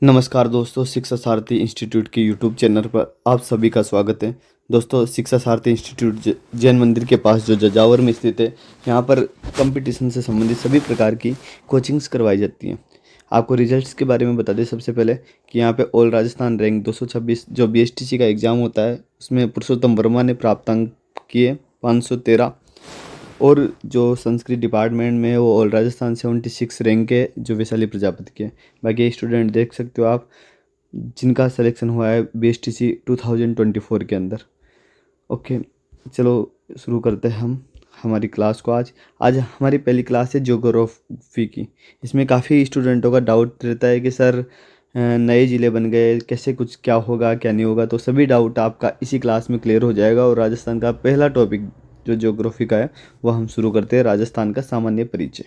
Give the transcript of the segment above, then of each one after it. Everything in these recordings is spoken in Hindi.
नमस्कार दोस्तों, शिक्षा सारथी इंस्टीट्यूट के यूट्यूब चैनल पर आप सभी का स्वागत है। दोस्तों, शिक्षा सारथी इंस्टीट्यूट जैन मंदिर के पास जो जजावर में स्थित है, यहाँ पर कंपटीशन से संबंधित सभी प्रकार की कोचिंग्स करवाई जाती हैं। आपको रिजल्ट्स के बारे में बता दें सबसे पहले कि यहाँ पे ऑल राजस्थान रैंक 226 जो बीएसटीसी का एग्ज़ाम होता है, उसमें पुरुषोत्तम वर्मा ने प्राप्तांक किए 513। और जो संस्कृत डिपार्टमेंट में है वो ऑल राजस्थान 76 रैंक है जो वैशाली प्रजापति के। बाकी स्टूडेंट देख सकते हो आप, जिनका सिलेक्शन हुआ है बीएसटीसी 2024 के अंदर। ओके, चलो शुरू करते हैं हम हमारी क्लास को। आज हमारी पहली क्लास है ज्योग्राफी की। इसमें काफ़ी स्टूडेंटों का डाउट रहता है कि सर नए ज़िले बन गए, कैसे कुछ क्या होगा क्या नहीं होगा। तो सभी डाउट आपका इसी क्लास में क्लियर हो जाएगा। और राजस्थान का पहला टॉपिक जो ज्योग्राफी का है वो हम शुरू करते हैं, राजस्थान का सामान्य परिचय।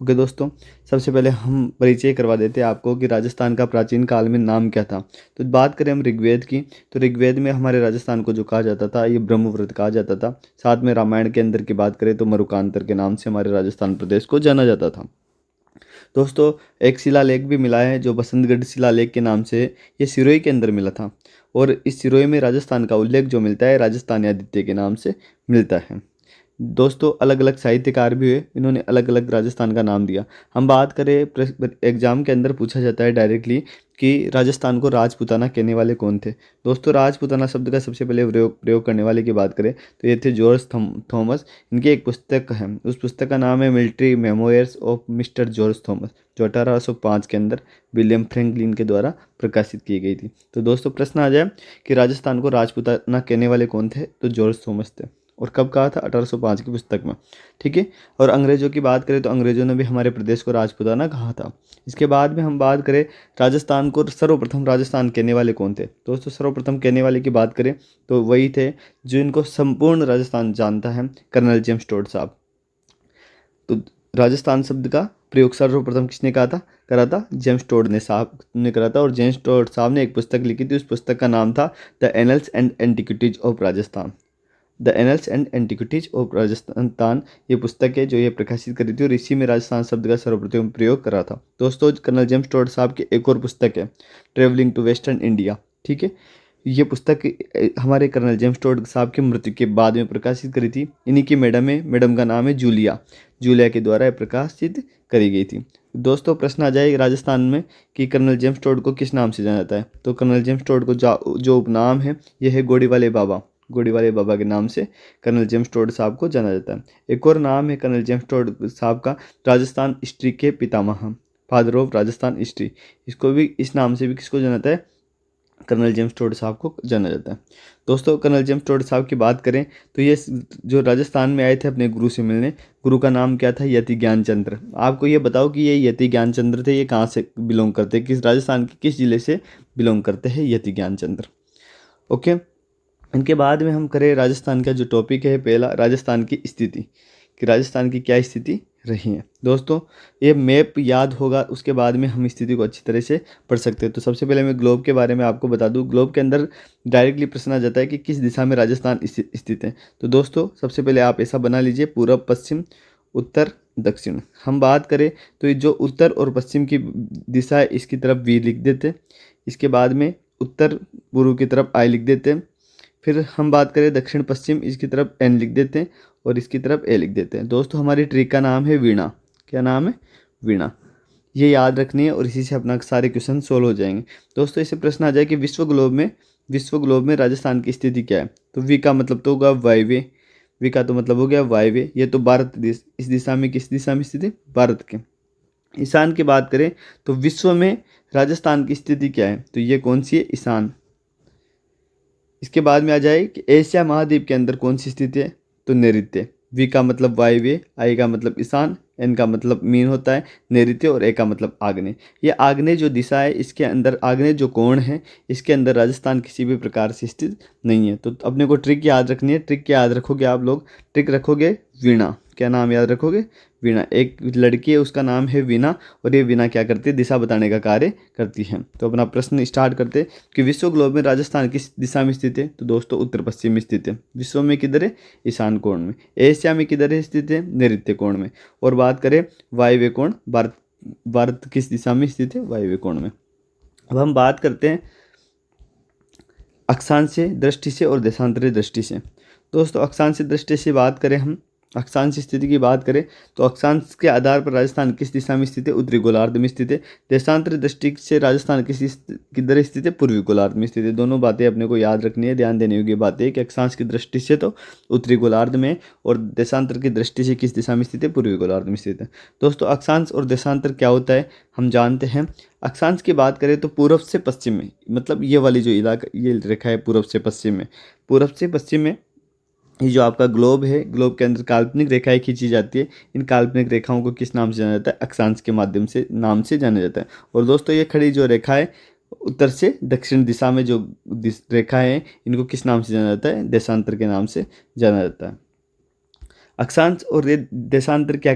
ओके दोस्तों, सबसे पहले हम परिचय करवा देते हैं आपको कि राजस्थान का प्राचीन काल में नाम क्या था। तो बात करें हम ऋग्वेद की, तो ऋग्वेद में हमारे राजस्थान को जो कहा जाता था ये ब्रह्मव्रत कहा जाता था। साथ में रामायण के अंदर की बात करें तो मरुकांतर के नाम से हमारे राजस्थान प्रदेश को जाना जाता था। दोस्तों, एक शिलालेख भी मिला है जो बसंतगढ़ शिलालेख के नाम से, ये सिरोही के अंदर मिला था। और इस सिरोही में राजस्थान का उल्लेख जो मिलता है राजस्थानी आदित्य के नाम से मिलता है। दोस्तों, अलग अलग साहित्यकार भी हुए, इन्होंने अलग अलग राजस्थान का नाम दिया। हम बात करें एग्जाम के अंदर पूछा जाता है डायरेक्टली कि राजस्थान को राजपूताना कहने वाले कौन थे। दोस्तों, राजपूताना शब्द का सबसे पहले प्रयोग करने वाले की बात करें तो ये थे जॉर्ज थॉमस। इनकी एक पुस्तक है, उस पुस्तक का नाम है military memoirs of mister George Thomas, जो 1805 के अंदर विलियम फ्रैंकलिन के द्वारा प्रकाशित की गई थी। तो दोस्तों, प्रश्न आ जाए कि राजस्थान को राजपूताना कहने वाले कौन थे, तो जॉर्ज थॉमस थे। और कब कहा था? 1805 की पुस्तक में। ठीक है। और अंग्रेज़ों की बात करें तो अंग्रेज़ों ने भी हमारे प्रदेश को राजपूताना कहा था। इसके बाद में हम बात करें राजस्थान को सर्वप्रथम राजस्थान कहने वाले कौन थे। दोस्तों, सर्वप्रथम कहने वाले की बात करें तो वही थे जो इनको संपूर्ण राजस्थान जानता है, कर्नल जेम्स टोड साहब। तो राजस्थान शब्द का प्रयोग सर्वप्रथम किसने कहा था, करा था? जेम्स टोड ने साहब ने करा था। और जेम्स टोड साहब ने एक पुस्तक लिखी थी, उस पुस्तक का नाम था the annuls and antiquities of Rajasthan. The annuls and antiquities of Rajasthan ये पुस्तक है जो ये प्रकाशित करी थी, और इसी में राजस्थान शब्द का सर्वप्रथम प्रयोग करा था। दोस्तों, कर्नल जेम्स टोड साहब की एक और पुस्तक है ट्रेवलिंग टू वेस्टर्न इंडिया। ठीक है। ये पुस्तक हमारे कर्नल जेम्स टोड साहब की मृत्यु के बाद में प्रकाशित करी थी। इन्हीं की मैडम है, मैडम का नाम है जूलिया। जूलिया के द्वारा प्रकाशित करी गई थी। दोस्तों, प्रश्न आ जाए राजस्थान में कि कर्नल जेम्स टोड को किस नाम से जाना जाता है। तो कर्नल जेम्स टोड को जो उपनाम है यह है गोड़ी वाले बाबा। गोड़ी वाले बाबा के नाम से कर्नल जेम्स टोड साहब को जाना जाता है। एक और नाम है कर्नल जेम्स टोड साहब का, राजस्थान हिस्ट्री के पितामह, फादर ऑफ राजस्थान हिस्ट्री। इसको भी, इस नाम से भी किसको जाना जाता है? कर्नल जेम्स टोड साहब को जाना जाता है। दोस्तों, कर्नल जेम्स टोड साहब की बात करें तो ये जो राजस्थान में आए थे अपने गुरु से मिलने, गुरु का नाम क्या था? यति ज्ञानचंद्र। आपको ये बताओ कि ये यति ज्ञानचंद्र थे, ये कहाँ से बिलोंग करते हैं, किस राजस्थान के किस जिले से बिलोंग करते हैं यति ज्ञानचंद्र। ओके। इनके बाद में हम करें राजस्थान का जो टॉपिक है पहला, राजस्थान की स्थिति, कि राजस्थान की क्या स्थिति रही है। दोस्तों, ये मैप याद होगा, उसके बाद में हम स्थिति को अच्छी तरह से पढ़ सकते हैं। तो सबसे पहले मैं ग्लोब के बारे में आपको बता दूं। ग्लोब के अंदर डायरेक्टली प्रश्न आ जाता है कि किस दिशा में राजस्थान स्थित है। तो दोस्तों, सबसे पहले आप ऐसा बना लीजिए, पूर्व पश्चिम उत्तर दक्षिण। हम बात करें तो ये जो उत्तर और पश्चिम की दिशा है इसकी तरफ वी लिख देते, इसके बाद में उत्तर पूर्व की तरफ आई लिख देते हैं। फिर हम बात करें दक्षिण पश्चिम, इसकी तरफ एन लिख देते हैं और इसकी तरफ ए लिख देते हैं। दोस्तों, हमारी ट्रिक का नाम है वीणा। क्या नाम है? वीणा। ये याद रखनी है और इसी से अपना सारे क्वेश्चन सोल्व हो जाएंगे। दोस्तों, इससे प्रश्न आ जाए कि विश्व ग्लोब में राजस्थान की स्थिति क्या है। तो वी का मतलब तो होगा वायव्य, वी का तो मतलब हो गया वायव्य। ये तो भारत देश, इस दिशा में, किस दिशा में स्थित है? भारत के। ईशान की बात करें तो विश्व में राजस्थान की स्थिति क्या है, तो ये कौन सी है? ईशान। इसके बाद में आ जाए कि एशिया महाद्वीप के अंदर कौन सी स्थिति है, तो नैऋत्य। वी का मतलब वायव्य, आई का मतलब ईशान, एन का मतलब मीन होता है नैऋत्य, और ए का मतलब आग्नेय। ये आग्नेय जो दिशा है इसके अंदर, आग्नेय जो कोण है इसके अंदर राजस्थान किसी भी प्रकार से स्थित नहीं है। तो अपने को ट्रिक याद रखनी है। ट्रिक क्या याद रखोगे आप लोग? ट्रिक रखोगे वीणा। क्या नाम याद रखोगे? वीणा। एक लड़की है उसका नाम है वीणा, और ये वीणा क्या करती है? दिशा बताने का कार्य करती है। तो अपना प्रश्न स्टार्ट करते हैं कि विश्व ग्लोब में राजस्थान किस दिशा में स्थित है। तो दोस्तों, उत्तर पश्चिम में स्थित है। विश्व में किधर है? ईशान कोण में। एशिया में किधर है स्थित है? नैऋत्य कोण में। और बात करें वायव्य कोण, भारत किस दिशा में स्थित है? वायव्य कोण में। अब हम बात करते हैं अक्षांशीय दृष्टि से और देशांतरीय दृष्टि से। दोस्तों अक्षांशीय दृष्टि से बात करें, हम अक्षांश स्थिति की बात करें तो अक्षांश के आधार पर राजस्थान किस दिशा में स्थित है? उत्तरी गोलार्ध में स्थित है। देशांतरीय दृष्टि से राजस्थान किधर स्थित है? पूर्वी गोलार्ध में स्थित है। दोनों बातें अपने को याद रखनी है, ध्यान देने योग्य बात है कि अक्षांश की दृष्टि से तो उत्तरी गोलार्ध में और देशांतर की दृष्टि से किस दिशा में स्थित है? पूर्वी गोलार्ध में स्थित है। दोस्तों अक्षांश और देशांतर क्या होता है हम जानते हैं। अक्षांश की बात करें तो पूर्व से पश्चिम में, मतलब ये वाली जो इलाका, ये रेखा है पूर्व से पश्चिम में, पूर्व से पश्चिम में ये जो आपका ग्लोब है, ग्लोब के अंदर काल्पनिक रेखाएं खींची जाती है। इन काल्पनिक रेखाओं को किस नाम से जाना जाता है? अक्षांश के माध्यम से नाम से जाना जाता है। और दोस्तों ये खड़ी जो रेखा है उत्तर से दक्षिण दिशा में जो रेखा है, इनको किस नाम से जाना जाता है? देशांतर के नाम से जाना जाता है। अक्षांश और देशांतर क्या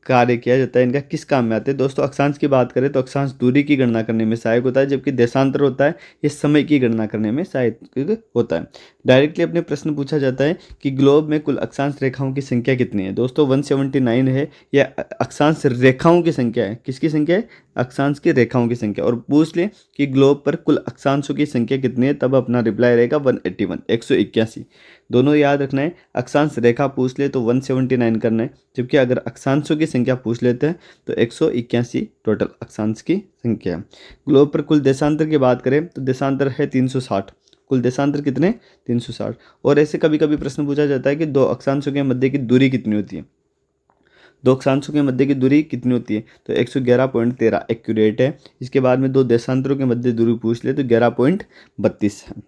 कार्य किया जाता है, इनका किस काम में आते हैं? दोस्तों अक्षांश की बात करें तो अक्षांश दूरी की गणना करने में सहायक होता है, जबकि देशांतर होता है ये समय की गणना करने में सहायक होता है। डायरेक्टली अपने प्रश्न पूछा जाता है कि ग्लोब में कुल अक्षांश रेखाओं की संख्या कितनी है? दोस्तों 179 है। यह अक्षांश रेखाओं की संख्या है। किसकी संख्या है? अक्षांश की रेखाओं की संख्या। और पूछ ले कि ग्लोब पर कुल अक्षांशों की संख्या कितनी है, तब अपना रिप्लाई रहेगा 181, 181। दोनों याद रखना है। अक्षांश रेखा पूछ ले तो 179 करना है, जबकि अगर अक्षांशों की संख्या पूछ लेते हैं तो 181 टोटल अक्षांश की संख्या है। ग्लोब पर कुल देशांतर की बात करें तो देशांतर है 360। कुल देशांतर कितने? 360। और ऐसे कभी कभी प्रश्न पूछा जाता है कि दो अक्षांशों के मध्य की दूरी कितनी होती है? दो अक्षांशों के मध्य की दूरी कितनी होती है? तो 111.13 एक्यूरेट है। इसके बाद में दो देशांतरों के मध्य दूरी पूछ ले तो 11.32 है।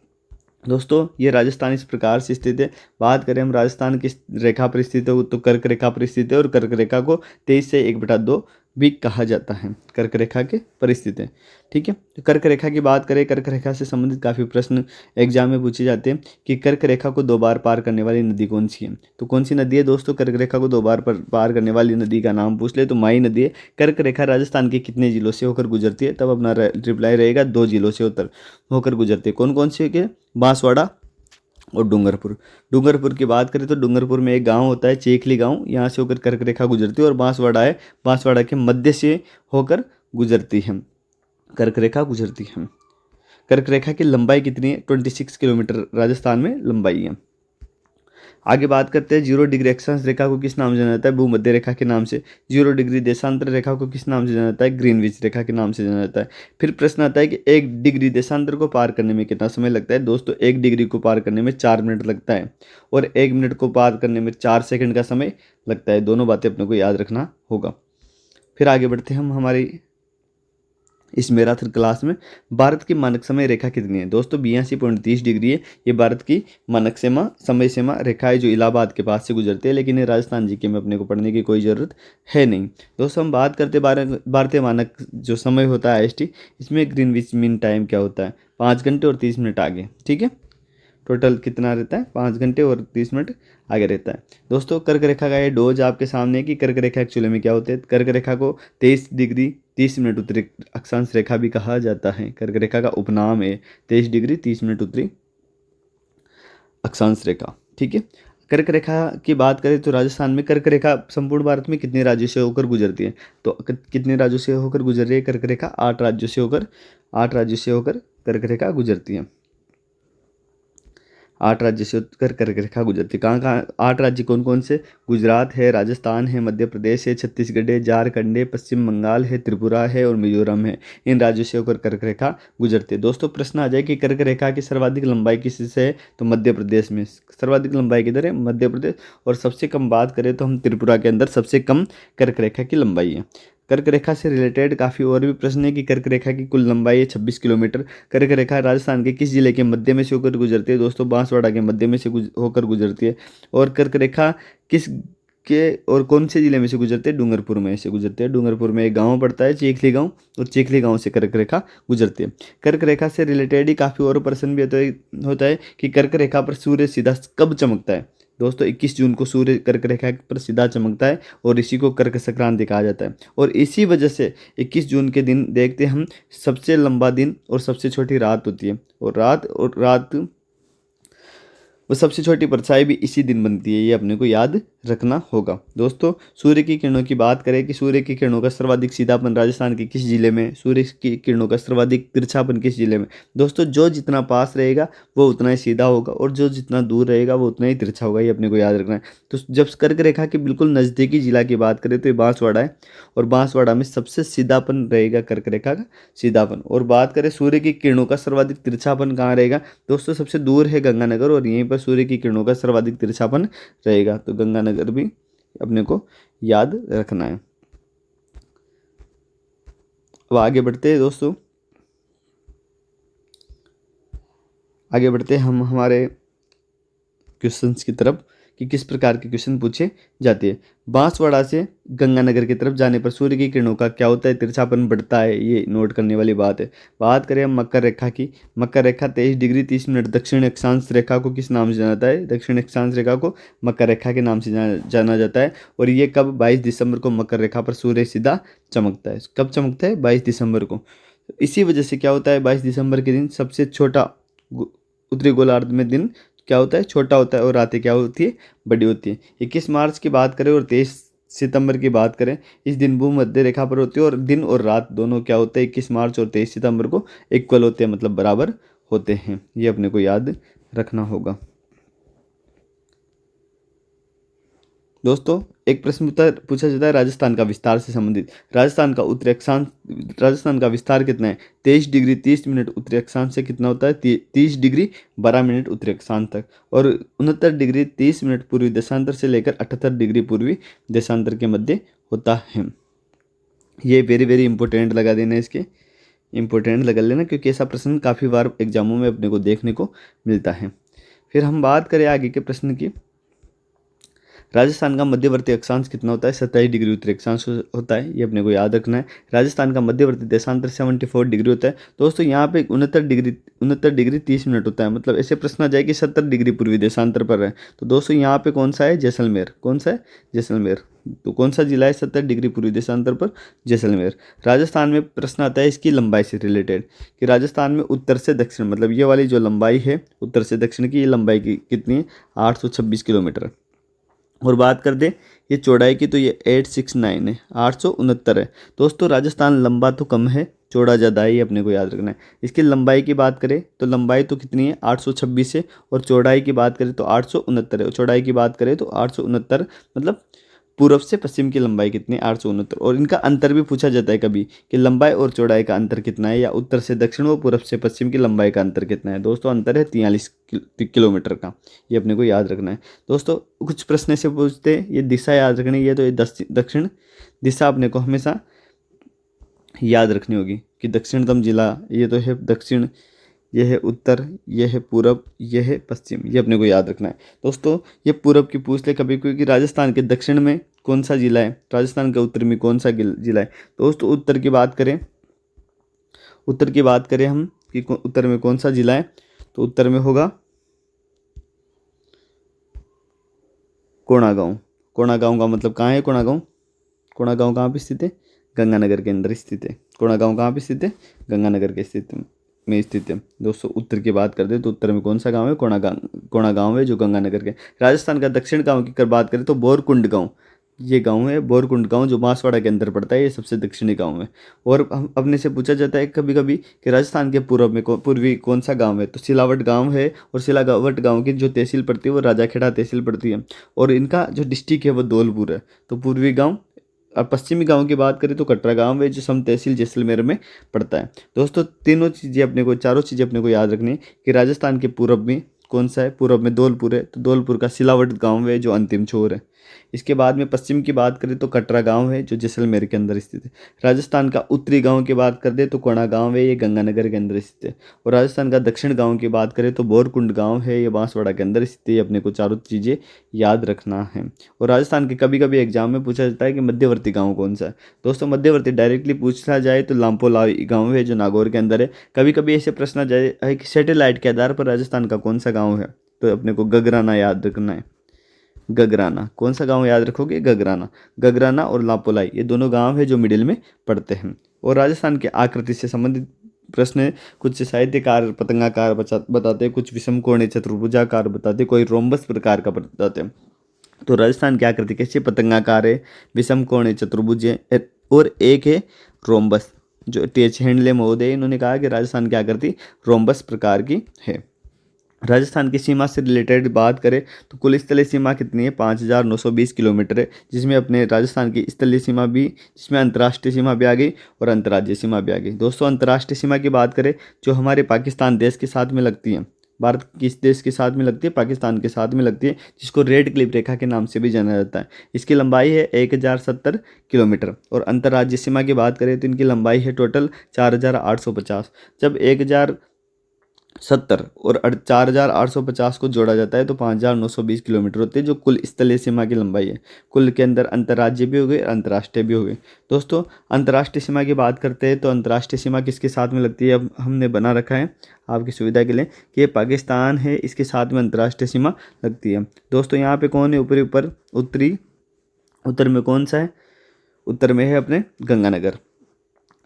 दोस्तों ये राजस्थान इस प्रकार से स्थित है। बात करें हम राजस्थान की रेखा पर स्थित है तो कर्क रेखा पर स्थित है, और कर्क रेखा को 23 से 1/2 भी कहा जाता है। कर्क रेखा के परिस्थित है। ठीक है, तो कर्क रेखा की बात करें, कर्क रेखा से संबंधित काफ़ी प्रश्न एग्जाम में पूछे जाते हैं कि कर्क रेखा को 2 बार पार करने वाली नदी कौन सी है? तो कौन सी नदी है दोस्तों? कर्क रेखा को 2 बार पार करने वाली नदी का नाम पूछ ले तो माई नदी है। कर्क रेखा राजस्थान के कितने जिलों से होकर गुजरती है? तब अपना रिप्लाई रहेगा 2 जिलों से होकर गुजरती है। कौन कौन से के? बांसवाड़ा और डूंगरपुर। डूंगरपुर की बात करें तो डूंगरपुर में एक गांव होता है चेखली गांव, यहाँ से होकर कर्क रेखा गुजरती है। और बांसवाड़ा है, बांसवाड़ा के मध्य से होकर गुजरती है, कर्क रेखा गुजरती है। कर्क रेखा की लंबाई कितनी है? 26 किलोमीटर राजस्थान में लंबाई है। आगे बात करते हैं 0 डिग्री अक्षांश रेखा को किस नाम से जाना जाता है? भूमध्य रेखा के नाम से। 0 डिग्री देशांतर रेखा को किस नाम से जाना जाता है? ग्रीनविच रेखा के नाम से जाना जाता है। फिर प्रश्न आता है कि 1 डिग्री देशांतर को पार करने में कितना समय लगता है? दोस्तों 1 डिग्री को पार करने में 4 मिनट लगता है, और 1 मिनट को पार करने में 4 सेकंड का समय लगता है। दोनों बातें अपने को याद रखना होगा। फिर आगे बढ़ते हैं हम हमारी इस मैराथन क्लास में। भारत की मानक समय रेखा कितनी है? दोस्तों 82.30 डिग्री है। ये भारत की मानक समय सीमा रेखा है जो इलाहाबाद के पास से गुजरती है, लेकिन ये राजस्थान जीके में अपने को पढ़ने की कोई ज़रूरत है नहीं। दोस्तों हम बात करते भारतीय मानक जो समय होता है IST, इसमें ग्रीनविच मीन टाइम क्या होता है? 5 घंटे और 30 मिनट आगे। ठीक है, टोटल कितना रहता है? 5 घंटे और 30 मिनट आगे रहता है। दोस्तों कर्क रेखा का ये डोज आपके सामने है कि कर्क रेखा एक्चुअली में क्या होते हैं। कर्क रेखा को 23 डिग्री 30 मिनट उत्तरी अक्षांश रेखा भी कहा जाता है। कर्क रेखा का उपनाम है 23 डिग्री 30 मिनट उत्तरी अक्षांश रेखा। ठीक है, कर्क रेखा की बात करें तो राजस्थान में कर्क रेखा संपूर्ण भारत में कितने राज्यों से होकर गुजरती है? तो कितने राज्यों से होकर गुजर रही है कर्क रेखा? 8 राज्यों से होकर कर्क रेखा गुजरती है। 8 राज्य से उत्तर कर्क रेखा गुजरती है। कहाँ कहाँ 8 राज्य कौन कौन से? गुजरात है, राजस्थान है, मध्य प्रदेश है, छत्तीसगढ़ है, झारखंड है, पश्चिम बंगाल है, त्रिपुरा है और मिजोरम है। इन राज्यों से होकर कर्क रेखा गुजरती है। दोस्तों प्रश्न आ जाए कि कर्क रेखा की सर्वाधिक लंबाई किससे है? तो मध्य प्रदेश में सर्वाधिक लंबाई किधर है? मध्य प्रदेश। और सबसे कम बात करें तो हम त्रिपुरा के अंदर सबसे कम कर्क रेखा की लंबाई है। कर्क रेखा से रिलेटेड काफ़ी और भी प्रश्न है कि कर्क रेखा की कुल लंबाई है 26 किलोमीटर। कर्क रेखा राजस्थान के किस जिले के मध्य में से होकर गुजरती है? दोस्तों बांसवाड़ा के मध्य में से होकर गुजरती है। और कर्क रेखा किस के और कौन से जिले में से गुजरते हैं? डूंगरपुर में से गुजरते हैं। डूंगरपुर में एक गांव पड़ता है चेखली गांव, और चेखली गांव से कर्क रेखा गुजरती है। कर्क रेखा से रिलेटेड ही काफ़ी और प्रश्न भी होता है कि कर्क रेखा पर सूर्य सीधा कब चमकता है? दोस्तों 21 जून को सूर्य कर्क रेखा पर सीधा चमकता है, और इसी को कर्क संक्रांति कहा जाता है। और इसी वजह से 21 जून के दिन देखते हम सबसे लंबा दिन और सबसे छोटी रात होती है। और रात वो सबसे छोटी परछाई भी इसी दिन बनती है, ये अपने को याद रखना होगा। दोस्तों सूर्य की किरणों की बात करें कि सूर्य की किरणों का सर्वाधिक सीधापन राजस्थान के किस जिले में, सूर्य की किरणों का सर्वाधिक तिरछापन किस जिले में। दोस्तों जो जितना पास रहेगा वो उतना ही सीधा होगा और जो जितना दूर रहेगा वो उतना ही तिरछा होगा, ये अपने को याद रखना है। तो जब कर्क रेखा के बिल्कुल नज़दीकी जिला की बात करें तो ये बांसवाड़ा है, और बांसवाड़ा में सबसे सीधापन रहेगा कर्क रेखा का सीधापन। और बात करें सूर्य की किरणों का सर्वाधिक तिरछापन कहाँ रहेगा, दोस्तों सबसे दूर है गंगानगर, और यहीं पर सूर्य की किरणों का सर्वाधिक तिरछापन रहेगा, तो गंगानगर भी अपने को याद रखना है। अब आगे बढ़ते हैं दोस्तों, आगे बढ़ते हैं हम हमारे क्वेश्चंस की तरफ कि किस प्रकार के क्वेश्चन पूछे जाते हैं। बांसवाड़ा से गंगानगर की तरफ जाने पर सूर्य की किरणों का क्या होता है, तिरछापन बढ़ता है, ये नोट करने वाली बात है। बात करें हम मकर रेखा की, मकर रेखा 23 डिग्री 30 मिनट दक्षिण अक्षांश रेखा को किस नाम से जाना जाता है, दक्षिण अक्षांश रेखा को मकर रेखा के नाम से जाना जाता है। और ये कब, 22 दिसंबर को मकर रेखा पर सूर्य सीधा चमकता है। कब चमकता है, 22 दिसंबर को। इसी वजह से क्या होता है, 22 दिसंबर के दिन सबसे छोटा उत्तरी गोलार्ध में दिन क्या होता है, छोटा होता है, और रातें क्या होती है, बड़ी होती है। 21 मार्च की बात करें और 23 सितंबर की बात करें, इस दिन भूमध्य रेखा पर होती है, और दिन और रात दोनों क्या होते हैं, 21 मार्च और 23 सितंबर को इक्वल होते हैं, मतलब बराबर होते हैं, ये अपने को याद रखना होगा। दोस्तों एक प्रश्न पूछा जाता है राजस्थान का विस्तार से संबंधित। राजस्थान का उत्तरी अक्षांश, राजस्थान का विस्तार कितना है, 23 डिग्री 30 मिनट उत्तरी अक्षांश से कितना होता है, 30 डिग्री 12 मिनट उत्तरी अक्षांश तक, और 69 डिग्री 30 मिनट पूर्वी देशांतर से लेकर 78 डिग्री पूर्वी देशांतर के मध्य होता है। ये वेरी वेरी इंपॉर्टेंट लगा देना, इसके इंपॉर्टेंट लगा लेना, क्योंकि ऐसा प्रश्न काफ़ी बार एग्जामों में अपने को देखने को मिलता है। फिर हम बात करें आगे के प्रश्न की। राजस्थान का मध्यवर्ती अक्षांश कितना होता है, 27 डिग्री उत्तरी अक्षांश होता है, ये अपने को याद रखना है। राजस्थान का मध्यवर्ती देशांतर 74 डिग्री होता है। दोस्तों यहाँ पे 69 डिग्री 30 मिनट होता है, मतलब ऐसे प्रश्न आ जाए कि 70 डिग्री पूर्वी देशांतर पर है। तो दोस्तों यहाँ पे कौन सा है, जैसलमेर। कौन सा है, जैसलमेर। तो कौन सा जिला है 70 डिग्री पूर्वी देशांतर पर, जैसलमेर। राजस्थान में प्रश्न आता है इसकी लंबाई से रिलेटेड कि राजस्थान में उत्तर से दक्षिण, मतलब ये वाली जो लंबाई है उत्तर से दक्षिण की, ये लंबाई की कितनी है, 826 किलोमीटर। और बात कर दें ये चौड़ाई की, तो ये 869 है, 869 है। दोस्तों राजस्थान लंबा तो कम है, चौड़ा ज़्यादा है, ये अपने को याद रखना है। इसकी लंबाई की बात करें तो लंबाई तो कितनी है, 826 है, और चौड़ाई की बात करें तो 869 है, और चौड़ाई की बात करें तो 869, मतलब पूर्व से पश्चिम की लंबाई कितनी है, 869। और इनका अंतर भी पूछा जाता है कभी कि लंबाई और चौड़ाई का अंतर कितना है, या उत्तर से दक्षिण व पूर्व से पश्चिम की लंबाई का अंतर कितना है। दोस्तों अंतर है 43 किलोमीटर का, ये अपने को याद रखना है। दोस्तों कुछ प्रश्न ऐसे पूछते हैं, ये दिशा याद रखनी है, तो ये दक्षिण दिशा अपने को हमेशा याद रखनी होगी कि दक्षिणतम जिला ये तो है दक्षिण, यह है उत्तर, यह है पूरब, यह है पश्चिम, ये अपने को याद रखना है। दोस्तों ये पूरब की पूछ ले कभी, क्योंकि राजस्थान के दक्षिण में कौन सा जिला है, राजस्थान के उत्तर में कौन सा जिला है। दोस्तों उत्तर की बात करें, उत्तर की बात करें हम कि उत्तर में कौन सा जिला है, तो उत्तर में होगा कोणागांव। कोणागांव का मतलब कहाँ है, कोणागांव, कोणागांव कहाँ पे स्थित है, गंगानगर के अंदर स्थित है। कोणागांव कहाँ पे स्थित है, गंगानगर के में स्थित है। दोस्तों उत्तर की बात करते हैं तो उत्तर में कौन सा गांव है, कोणागांव है, जो गंगानगर के। राजस्थान का दक्षिण गांव की कर बात करें तो बोरकुंड गांव, ये गांव है बोरकुंड गांव, जो बांसवाड़ा के अंदर पड़ता है, ये सबसे दक्षिणी गांव है। और हम अपने से पूछा जाता है कभी कभी कि राजस्थान के पूर्व में पूर्वी कौन सा गांव है, तो सिलावट गांव है, और सिलावट गांव की जो तहसील पड़ती है वो राजाखेड़ा तहसील पड़ती है, और इनका जो डिस्ट्रिक्ट है वो धौलपुर है। तो पूर्वी गांव और पश्चिमी गांव की बात करें तो कटरा गांव है, जो सम तहसील जैसलमेर में पड़ता है। दोस्तों तीनों चीज़ें अपने को, चारों चीज़ें अपने को याद रखनी है कि राजस्थान के पूर्व में कौन सा है, पूर्व में धौलपुर है, तो धौलपुर का सिलावट गांव है जो अंतिम छोर है। इसके बाद में पश्चिम की बात करें तो कटरा गांव है जो जैसलमेर के अंदर स्थित है। राजस्थान का उत्तरी गांव की बात कर दे तो कोणा गांव है, ये गंगानगर के अंदर स्थित है। और राजस्थान का दक्षिण गांव की बात करें तो बोरकुंड गांव है, ये बांसवाड़ा के अंदर स्थित है। अपने को चारों चीज़ें याद रखना है। और राजस्थान के कभी कभी एग्जाम में पूछा जाता है कि मध्यवर्ती गाँव कौन सा है। दोस्तों मध्यवर्ती डायरेक्टली पूछा जाए तो लांपोलाई गाँव है जो नागौर के अंदर है। कभी कभी ऐसे प्रश्न आ जाए है कि सैटेलाइट के आधार पर राजस्थान का कौन सा गाँव है, तो अपने को गगराना याद रखना है। गगराना, कौन सा गांव याद रखोगे, गगराना। गगराना और लापोलाई ये दोनों गांव है जो मिडिल में पड़ते हैं। और राजस्थान के आकृति से संबंधित प्रश्न है, कुछ साहित्यकार पतंगाकार बताते हैं, कुछ विषम कोणीय चतुर्भुजाकार बताते हैं, कोई रोम्बस प्रकार का बताते हैं। तो राजस्थान क्या करती है, कैसे पतंगाकार है, विषम कोणीय चतुर्भुज है और एक है रोम्बस। जो टी.एच. हेंडले महोदय इन्होंने कहा कि राजस्थान क्या करती, रोम्बस प्रकार की है। राजस्थान की सीमा से रिलेटेड बात करें तो कुल स्थलीय सीमा कितनी है, 5,920 किलोमीटर है, जिसमें अपने राजस्थान की स्थलीय सीमा भी, जिसमें अंतर्राष्ट्रीय सीमा भी आ गई और अंतर्राज्यीय सीमा भी आ गई। दोस्तों अंतर्राष्ट्रीय सीमा की बात करें जो हमारे पाकिस्तान देश के साथ में लगती है, भारत किस देश के साथ में लगती है, पाकिस्तान के साथ में लगती है, जिसको रेड क्लिफ रेखा के नाम से भी जाना जाता है। इसकी लंबाई है 1,070 किलोमीटर। और अंतर्राज्यीय सीमा की बात करें तो इनकी लंबाई है टोटल 4,850। जब 1,070 और 4,850 को जोड़ा जाता है तो 5,920 किलोमीटर होते हैं, जो कुल स्थलीय सीमा की लंबाई है। कुल के अंदर अंतर्राज्यीय भी हो गए, अंतर्राष्ट्रीय भी हो गए। दोस्तों अंतर्राष्ट्रीय सीमा की बात करते हैं तो अंतर्राष्ट्रीय सीमा किसके साथ में लगती है, अब हमने बना रखा है आपकी सुविधा के लिए कि ये पाकिस्तान है, इसके साथ में अंतर्राष्ट्रीय सीमा लगती है। दोस्तों यहाँ पे कौन है, ऊपरी ऊपर उत्तरी, उत्तर में कौन सा है, उत्तर में है अपने गंगानगर।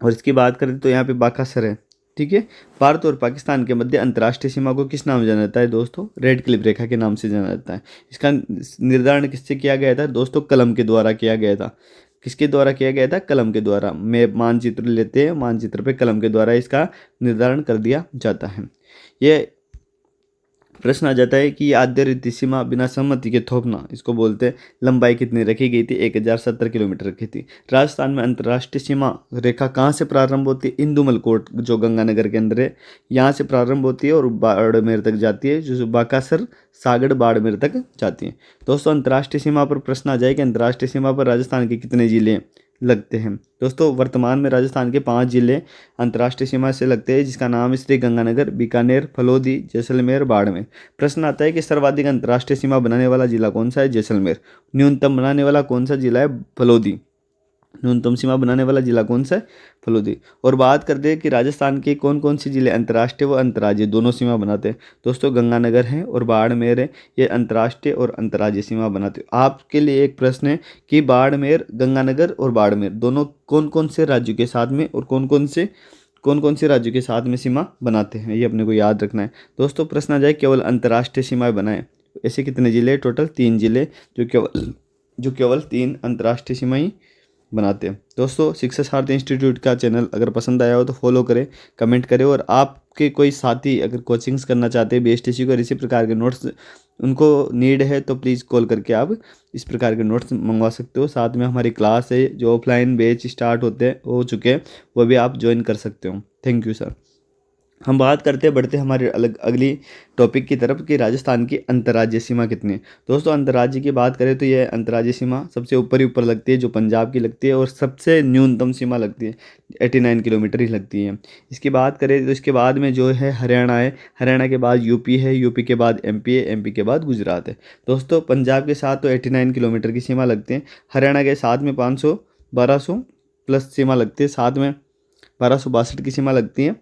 और इसकी बात करें तो यहाँ पे बाकासर है। ठीक है, भारत और पाकिस्तान के मध्य अंतर्राष्ट्रीय सीमा को किस नाम जाना जाता है दोस्तों, रेड क्लिफ रेखा के नाम से जाना जाता है। इसका निर्धारण किससे किया गया था दोस्तों, कलम के द्वारा किया गया था। किसके द्वारा किया गया था, कलम के द्वारा। मैप मानचित्र लेते हैं, मानचित्र पे कलम के द्वारा इसका निर्धारण कर दिया जाता है। ये प्रश्न आ जाता है कि आद्य रीति सीमा बिना सहमति के थोपना, इसको बोलते हैं। लंबाई कितनी रखी गई थी, 1,070 किलोमीटर रखी थी। राजस्थान में अंतर्राष्ट्रीय सीमा रेखा कहाँ से प्रारंभ होती है, इंदुमल कोट जो गंगानगर के अंदर है, यहाँ से प्रारंभ होती है और बाड़मेर तक जाती है, जो बाकासर सागड़ बाड़मेर तक जाती है। दोस्तों अंतर्राष्ट्रीय सीमा पर प्रश्न आ जाए कि अंतर्राष्ट्रीय सीमा पर राजस्थान के कितने जिले लगते हैं। दोस्तों वर्तमान में राजस्थान के 5 जिले अंतर्राष्ट्रीय सीमा से लगते हैं, जिसका नाम है श्री गंगानगर, बीकानेर, फलोदी, जैसलमेर, बाड़मेर। प्रश्न आता है कि सर्वाधिक अंतर्राष्ट्रीय सीमा बनाने वाला जिला कौन सा है, जैसलमेर। न्यूनतम बनाने वाला कौन सा जिला है, फलोदी। न्यूनतम सीमा बनाने वाला जिला कौन सा है, फलोदी। और बात करते हैं कि राजस्थान के कौन कौन से जिले अंतर्राष्ट्रीय व अंतर्राज्यीय दोनों सीमा बनाते हैं। दोस्तों गंगानगर है और बाड़मेर है, ये अंतर्राष्ट्रीय और अंतर्राज्यीय सीमा बनाते हैं। आपके लिए एक प्रश्न है कि बाड़मेर, गंगानगर और बाड़मेर दोनों कौन कौन से राज्यों के साथ में और कौन कौन से राज्यों के साथ में सीमा बनाते हैं, ये अपने को याद रखना है। दोस्तों प्रश्न आ जाए केवल अंतर्राष्ट्रीय सीमाएं बनाएं, ऐसे कितने जिले, टोटल 3 जिले जो केवल 3 अंतर्राष्ट्रीय सीमाएं बनाते हैं। दोस्तों शिक्षा सारथी इंस्टीट्यूट का चैनल अगर पसंद आया हो तो फॉलो करें, कमेंट करें, और आपके कोई साथी अगर कोचिंग्स करना चाहते हैं बीएसटीसी को, इसी प्रकार के नोट्स उनको नीड है तो प्लीज़ कॉल करके आप इस प्रकार के नोट्स मंगवा सकते हो। साथ में हमारी क्लास है जो ऑफलाइन बैच स्टार्ट हो चुके हैं, वो भी आप ज्वाइन कर सकते हो। Thank you sir. हम बात करते बढ़ते हमारे अगली टॉपिक की तरफ कि राजस्थान की अंतर्राज्यीय सीमा कितनी है। दोस्तों अंतर्राज्य की बात करें तो यह अंतर्राज्यीय सीमा सबसे ऊपर लगती है, जो पंजाब की लगती है, और सबसे न्यूनतम सीमा लगती है 89 किलोमीटर ही लगती है। इसकी बात करें तो इसके बाद में जो है हरियाणा है, हरियाणा के बाद यूपी है, यूपी के बाद एमपी है, एमपी के बाद गुजरात है। दोस्तों पंजाब के साथ तो 89 किलोमीटर की सीमा लगती है, हरियाणा के साथ में 1200 प्लस सीमा लगती है, साथ में 1262 की सीमा लगती है।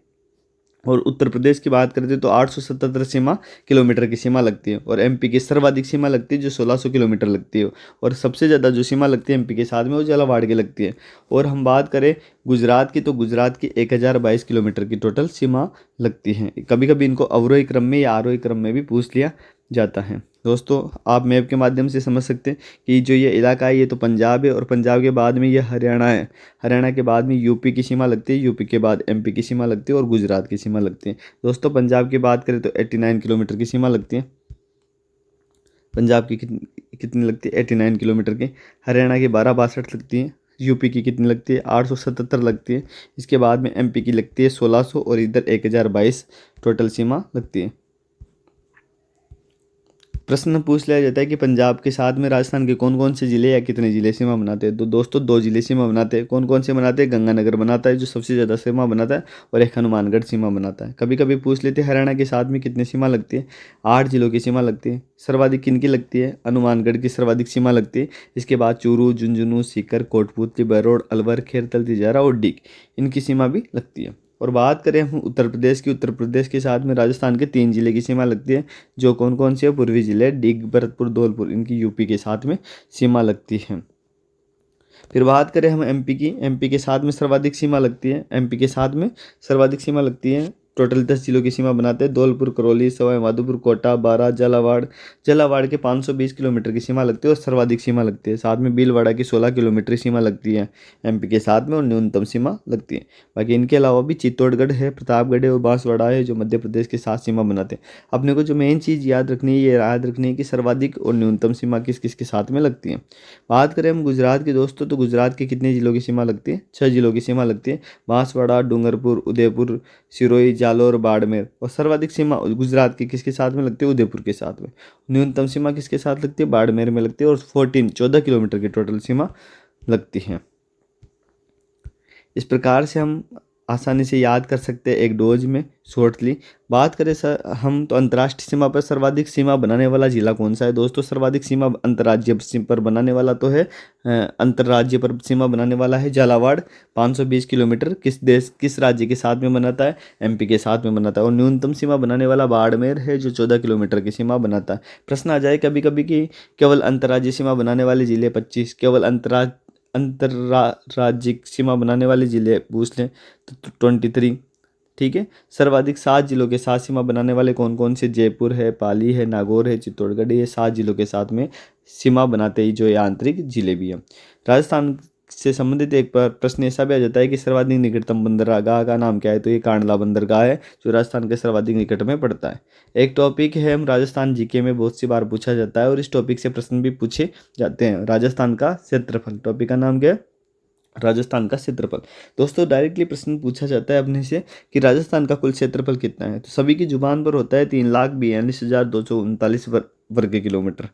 और उत्तर प्रदेश की बात करते हैं तो 877 किलोमीटर की सीमा लगती है, और एमपी की सर्वाधिक सीमा लगती है जो 1600 किलोमीटर लगती है, और सबसे ज़्यादा जो सीमा लगती है एमपी के साथ में वो झालावाड़ की लगती है। और हम बात करें गुजरात की तो गुजरात की 1022 किलोमीटर की टोटल सीमा लगती है। कभी कभी इनको अवरोही क्रम में या आरोही क्रम में भी पूछ लिया जाता है। दोस्तों आप मैप के माध्यम से समझ सकते हैं कि जो ये इलाका है ये तो पंजाब है, और पंजाब के बाद में ये हरियाणा है, हरियाणा के बाद में यूपी की सीमा लगती है, यूपी के बाद एमपी की सीमा लगती है और गुजरात की सीमा लगती है। दोस्तों पंजाब की बात करें तो 89 किलोमीटर की सीमा लगती है, पंजाब की कितनी लगती है 89 किलोमीटर की। हरियाणा की 1262 लगती है, यूपी की कितनी लगती है 877 लगती है। इसके बाद में एमपी की लगती है 1600 और इधर 1022 टोटल सीमा लगती है। प्रश्न पूछ लिया जाता है कि पंजाब के साथ में राजस्थान के कौन कौन से जिले या कितने जिले सीमा बनाते हैं। तो दोस्तों 2 जिले सीमा बनाते हैं। कौन कौन से बनाते हैं, गंगानगर बनाता है जो सबसे ज़्यादा सीमा बनाता है, और एक हनुमानगढ़ सीमा बनाता है। कभी कभी पूछ लेते हैं हरियाणा के साथ में कितनी सीमा लगती है, 8 जिलों की सीमा लगती है। सर्वाधिक किनकी लगती है, हनुमानगढ़ की सर्वाधिक सीमा लगती है। इसके बाद चूरू, झुंझुनू, सीकर, कोटपुतली, बरोड़, अलवर, खेरतल, तिजारा और डीग, इनकी सीमा भी लगती है। और बात करें हम उत्तर प्रदेश की, उत्तर प्रदेश के साथ में राजस्थान के 3 जिले की सीमा लगती है, जो कौन कौन से है, पूर्वी जिले डीग, भरतपुर, धौलपुर, इनकी यूपी के साथ में सीमा लगती है। फिर बात करें हम एमपी की, एमपी के साथ में सर्वाधिक सीमा लगती है, एमपी के साथ में सर्वाधिक सीमा लगती है। टोटल 10 जिलों की सीमा बनाते हैं, धौलपुर, करौली, सवाई माधोपुर, कोटा, बारां, झालावाड़। झालावाड़ के 520 किलोमीटर की सीमा लगती है और सर्वाधिक सीमा लगती है। साथ में भीलवाड़ा की 16 किलोमीटर की सीमा लगती है एमपी के साथ में, और न्यूनतम सीमा लगती है। बाकी इनके अलावा भी चित्तौड़गढ़ है, प्रतापगढ़ है और बांसवाड़ा है जो मध्य प्रदेश के साथ सीमा बनाते हैं। अपने को जो मेन चीज़ याद रखनी है, ये याद रखनी है कि सर्वाधिक और न्यूनतम सीमा किस किस के साथ में लगती है। बात करें हम गुजरात की दोस्तों, तो गुजरात के कितने जिलों की सीमा लगती है? 6 जिलों की सीमा लगती है, बांसवाड़ा, डूंगरपुर, उदयपुर, सिरोही, जालोर, बाड़मेर। और सर्वाधिक सीमा गुजरात की किसके साथ में लगती है? उदयपुर के साथ में। न्यूनतम सीमा किसके साथ लगती है? बाड़मेर में लगती है, और 14 किलोमीटर की टोटल सीमा लगती है। इस प्रकार से हम आसानी से याद कर सकते हैं एक डोज में शॉर्टली। बात करें सर हम, तो अंतर्राष्ट्रीय सीमा पर सर्वाधिक सीमा बनाने वाला जिला कौन सा है? दोस्तों सर्वाधिक सीमा अंतर्राज्यीय पर बनाने वाला तो है अंतर्राज्यीय पर सीमा बनाने वाला है झालावाड़, 520 किलोमीटर। किस देश, किस राज्य के साथ में बनाता है? एमपी के साथ में बनाता है। और न्यूनतम सीमा बनाने वाला बाड़मेर है जो 14 किलोमीटर की सीमा बनाता है। प्रश्न आ जाए कभी कभी कि केवल अंतर्राज्यीय सीमा बनाने वाले जिले 25, केवल अंतर्राज्यिक सीमा बनाने वाले जिले पूछ लें तो 23। ठीक है। सर्वाधिक 7 जिलों के साथ सीमा बनाने वाले कौन कौन से? जयपुर है, पाली है, नागौर है, चित्तौड़गढ़ है। ये 7 जिलों के साथ में सीमा बनाते ही जो ये आंतरिक जिले भी हैं। राजस्थान से संबंधित एक प्रश्न ऐसा भी आ जाता है कि सर्वाधिक निकटतम बंदरगाह का नाम क्या है? तो ये कांडला बंदरगाह है जो राजस्थान के सर्वाधिक निकट में पड़ता है। एक टॉपिक है, हम राजस्थान जीके में बहुत सी बार पूछा जाता है और इस टॉपिक से प्रश्न भी पूछे जाते हैं। राजस्थान का क्षेत्रफल, टॉपिक का नाम क्या है? राजस्थान का क्षेत्रफल। दोस्तों डायरेक्टली प्रश्न पूछा जाता है अपने से कि राजस्थान का कुल क्षेत्रफल कितना है? तो सभी की जुबान पर होता है 3,42,239 वर्ग किलोमीटर।